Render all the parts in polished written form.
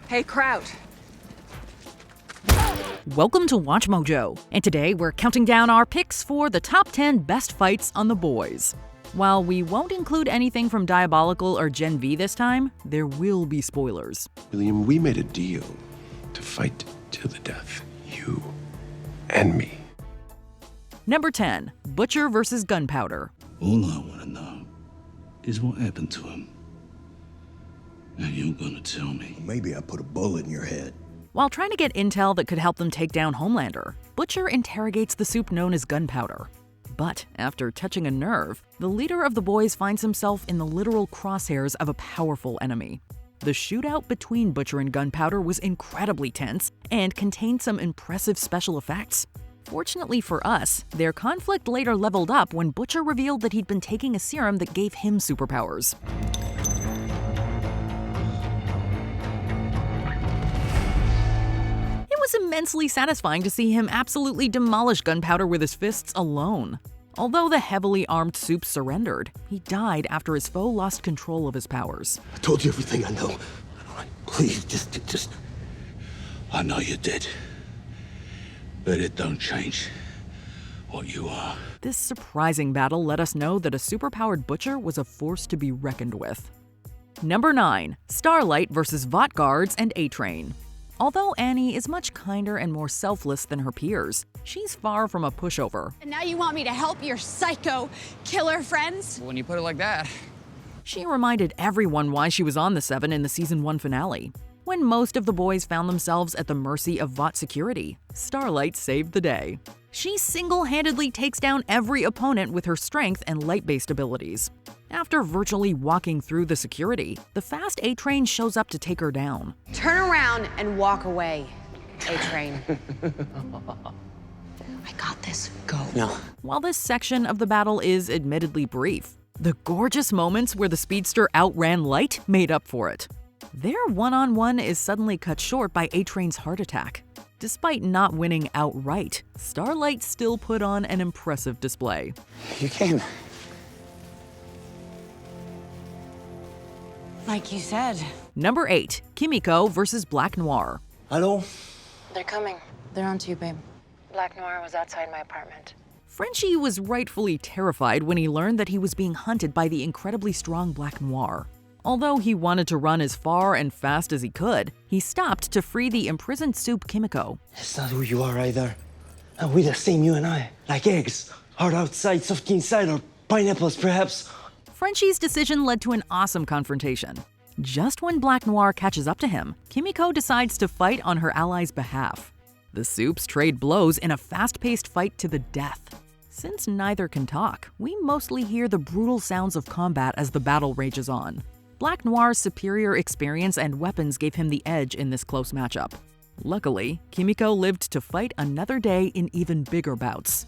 Hey, Kraut. Welcome to Watch Mojo, and today we're counting down our picks for the top 10 best fights on The Boys. While we won't include anything from Diabolical or Gen V this time, there will be spoilers. William, we made a deal to fight till the death. You and me. Number 10, Butcher vs. Gunpowder. All I want to know is what happened to him. And you're gonna tell me. Maybe I put a bullet in your head. While trying to get intel that could help them take down Homelander, Butcher interrogates the soup known as Gunpowder. But after touching a nerve, the leader of the boys finds himself in the literal crosshairs of a powerful enemy. The shootout between Butcher and Gunpowder was incredibly tense and contained some impressive special effects. Fortunately for us, their conflict later leveled up when Butcher revealed that he'd been taking a serum that gave him superpowers. It was immensely satisfying to see him absolutely demolish Gunpowder with his fists alone. Although the heavily armed Soup surrendered, he died after his foe lost control of his powers. I told you everything I know. All right, please, just... I know you did. But it don't change what you are. This surprising battle let us know that a superpowered Butcher was a force to be reckoned with. Number 9, Starlight vs. Vought guards and A-Train. Although Annie is much kinder and more selfless than her peers, she's far from a pushover. And now you want me to help your psycho killer friends? When you put it like that. She reminded everyone why she was on the Seven in the season 1 finale. When most of the boys found themselves at the mercy of Vought security, Starlight saved the day. She single-handedly takes down every opponent with her strength and light-based abilities. After virtually walking through the security, the fast A-Train shows up to take her down. Turn around and walk away, A-Train. I got this. Go. No. While this section of the battle is admittedly brief, the gorgeous moments where the speedster outran Light made up for it. Their one-on-one is suddenly cut short by A-Train's heart attack. Despite not winning outright, Starlight still put on an impressive display. You came. Like you said. Number 8, Kimiko vs. Black Noir. Hello? They're coming. They're on to you, babe. Black Noir was outside my apartment. Frenchie was rightfully terrified when he learned that he was being hunted by the incredibly strong Black Noir. Although he wanted to run as far and fast as he could, he stopped to free the imprisoned Soup Kimiko. It's not who you are either. And we the same, you and I. Like eggs. Hard outside, soft inside, or pineapples, perhaps. Frenchie's decision led to an awesome confrontation. Just when Black Noir catches up to him, Kimiko decides to fight on her ally's behalf. The Soups trade blows in a fast-paced fight to the death. Since neither can talk, we mostly hear the brutal sounds of combat as the battle rages on. Black Noir's superior experience and weapons gave him the edge in this close matchup. Luckily, Kimiko lived to fight another day in even bigger bouts.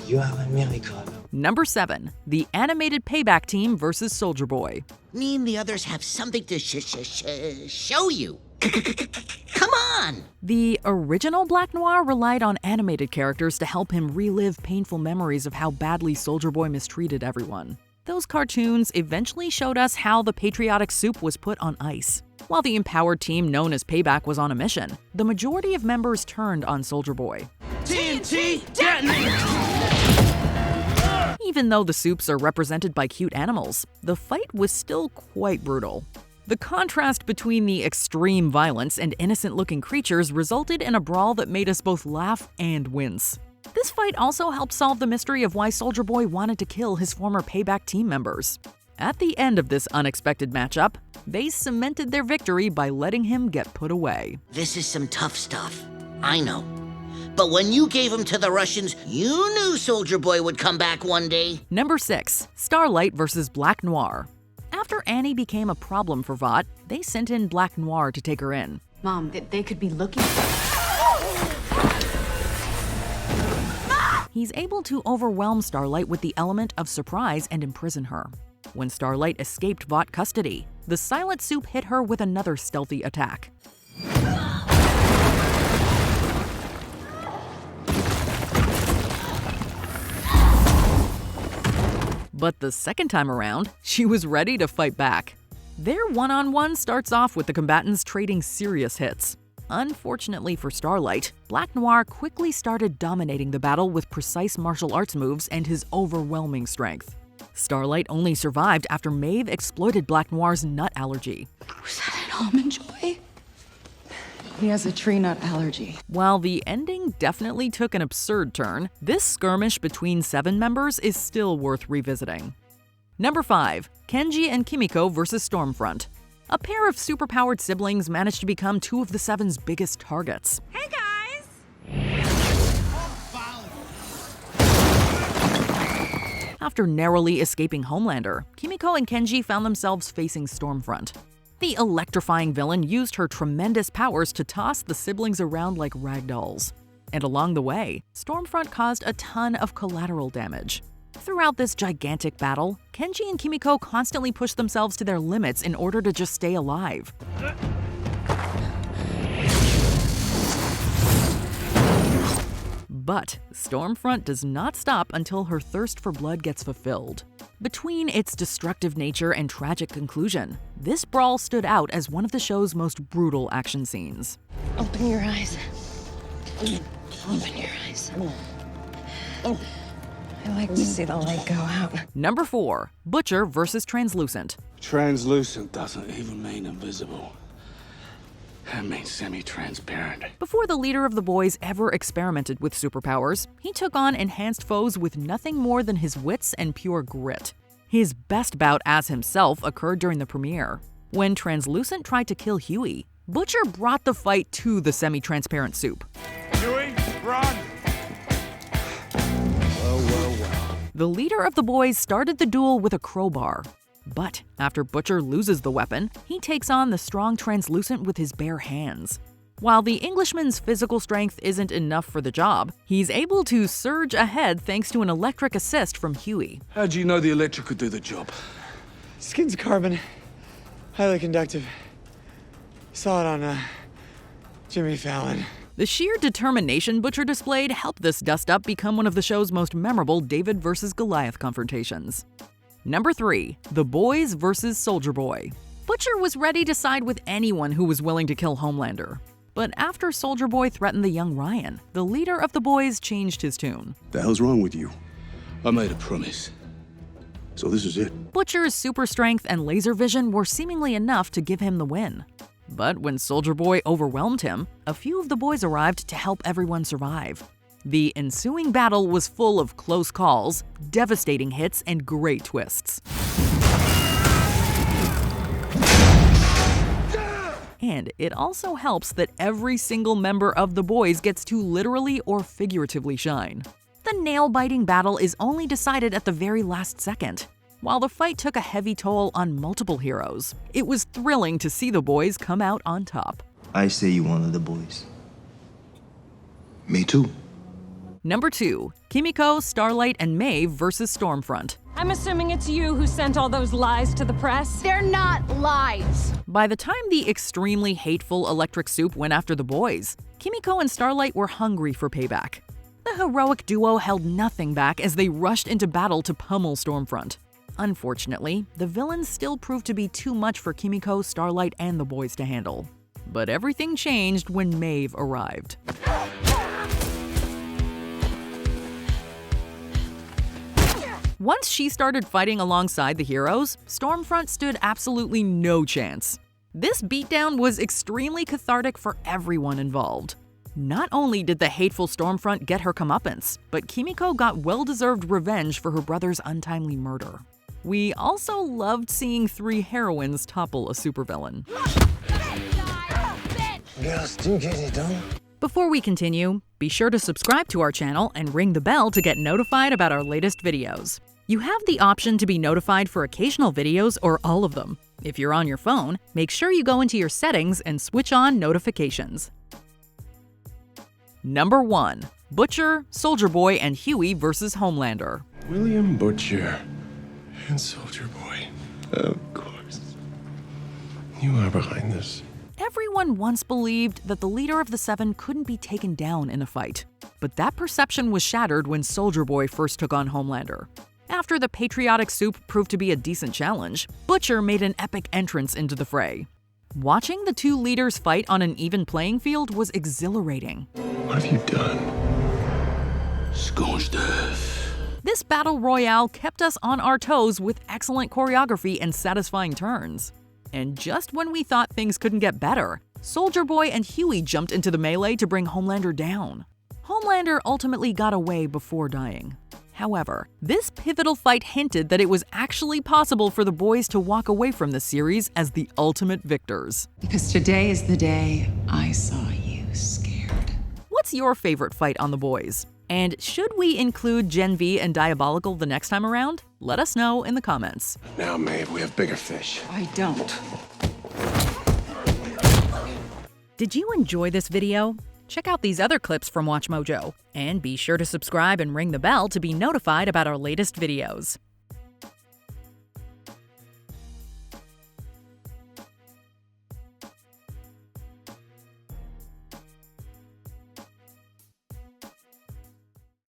You are a miracle. Number 7, the animated Payback Team vs. Soldier Boy. Me and the others have something to show you. Come on! The original Black Noir relied on animated characters to help him relive painful memories of how badly Soldier Boy mistreated everyone. Those cartoons eventually showed us how the patriotic Soup was put on ice. While the empowered team known as Payback was on a mission, the majority of members turned on Soldier Boy. TNT, detonate! Even though the Soups are represented by cute animals, the fight was still quite brutal. The contrast between the extreme violence and innocent-looking creatures resulted in a brawl that made us both laugh and wince. This fight also helped solve the mystery of why Soldier Boy wanted to kill his former Payback team members. At the end of this unexpected matchup, they cemented their victory by letting him get put away. This is some tough stuff, I know. But when you gave him to the Russians, you knew Soldier Boy would come back one day. Number 6, Starlight vs. Black Noir. After Annie became a problem for Vought, they sent in Black Noir to take her in. Mom, they could be looking. He's able to overwhelm Starlight with the element of surprise and imprison her. When Starlight escaped Vought custody, the Silent Soup hit her with another stealthy attack. But the second time around, she was ready to fight back. Their one-on-one starts off with the combatants trading serious hits. Unfortunately for Starlight, Black Noir quickly started dominating the battle with precise martial arts moves and his overwhelming strength. Starlight only survived after Maeve exploited Black Noir's nut allergy. Was that an almond joy? He has a tree nut allergy. While the ending definitely took an absurd turn, this skirmish between 7 members is still worth revisiting. Number 5. Kenji and Kimiko vs. Stormfront. A pair of superpowered siblings managed to become 2 of the 7's biggest targets. Hey guys! After narrowly escaping Homelander, Kimiko and Kenji found themselves facing Stormfront. The electrifying villain used her tremendous powers to toss the siblings around like ragdolls. And along the way, Stormfront caused a ton of collateral damage. Throughout this gigantic battle, Kenji and Kimiko constantly pushed themselves to their limits in order to just stay alive. But Stormfront does not stop until her thirst for blood gets fulfilled. Between its destructive nature and tragic conclusion, this brawl stood out as one of the show's most brutal action scenes. Open your eyes. Open your eyes. I like to see the light go out. Number 4. Butcher vs. Translucent. Translucent doesn't even mean invisible. That means semi-transparent. Before the leader of the boys ever experimented with superpowers, he took on enhanced foes with nothing more than his wits and pure grit. His best bout as himself occurred during the premiere. When Translucent tried to kill Huey, Butcher brought the fight to the semi-transparent soup. Huey, run! The leader of the boys started the duel with a crowbar. But after Butcher loses the weapon, he takes on the strong Translucent with his bare hands. While the Englishman's physical strength isn't enough for the job, he's able to surge ahead thanks to an electric assist from Huey. How'd you know the electric could do the job? Skin's carbon, highly conductive. Saw it on Jimmy Fallon. The sheer determination Butcher displayed helped this dust-up become one of the show's most memorable David vs. Goliath confrontations. Number 3. The Boys vs. Soldier Boy. Butcher was ready to side with anyone who was willing to kill Homelander. But after Soldier Boy threatened the young Ryan, the leader of the boys changed his tune. The hell's wrong with you? I made a promise. So this is it? Butcher's super strength and laser vision were seemingly enough to give him the win. But when Soldier Boy overwhelmed him, a few of the boys arrived to help everyone survive. The ensuing battle was full of close calls, devastating hits, and great twists. And it also helps that every single member of the boys gets to literally or figuratively shine. The nail-biting battle is only decided at the very last second. While the fight took a heavy toll on multiple heroes, it was thrilling to see the boys come out on top. I say you one of the boys. Me too. Number 2. Kimiko, Starlight, and Maeve vs. Stormfront. I'm assuming it's you who sent all those lies to the press? They're not lies. By the time the extremely hateful electric soup went after the boys, Kimiko and Starlight were hungry for payback. The heroic duo held nothing back as they rushed into battle to pummel Stormfront. Unfortunately, the villains still proved to be too much for Kimiko, Starlight, and the boys to handle. But everything changed when Maeve arrived. Once she started fighting alongside the heroes, Stormfront stood absolutely no chance. This beatdown was extremely cathartic for everyone involved. Not only did the hateful Stormfront get her comeuppance, but Kimiko got well-deserved revenge for her brother's untimely murder. We also loved seeing 3 heroines topple a supervillain. Girls do get it done. Before we continue, be sure to subscribe to our channel and ring the bell to get notified about our latest videos. You have the option to be notified for occasional videos or all of them. If you're on your phone, make sure you go into your settings and switch on notifications. Number 1. Butcher, Soldier Boy, and Huey vs. Homelander. William Butcher and Soldier Boy. Of course. You are behind this. Everyone once believed that the leader of the 7 couldn't be taken down in a fight. But that perception was shattered when Soldier Boy first took on Homelander. After the patriotic Soup proved to be a decent challenge, Butcher made an epic entrance into the fray. Watching the two leaders fight on an even playing field was exhilarating. What have you done? Scorched earth. This battle royale kept us on our toes with excellent choreography and satisfying turns. And just when we thought things couldn't get better, Soldier Boy and Huey jumped into the melee to bring Homelander down. Homelander ultimately got away before dying. However, this pivotal fight hinted that it was actually possible for the boys to walk away from the series as the ultimate victors. Because today is the day I saw you scared. What's your favorite fight on The Boys? And should we include Gen V and Diabolical the next time around? Let us know in the comments. Now, Maeve, we have bigger fish. I don't. Did you enjoy this video? Check out these other clips from WatchMojo, and be sure to subscribe and ring the bell to be notified about our latest videos.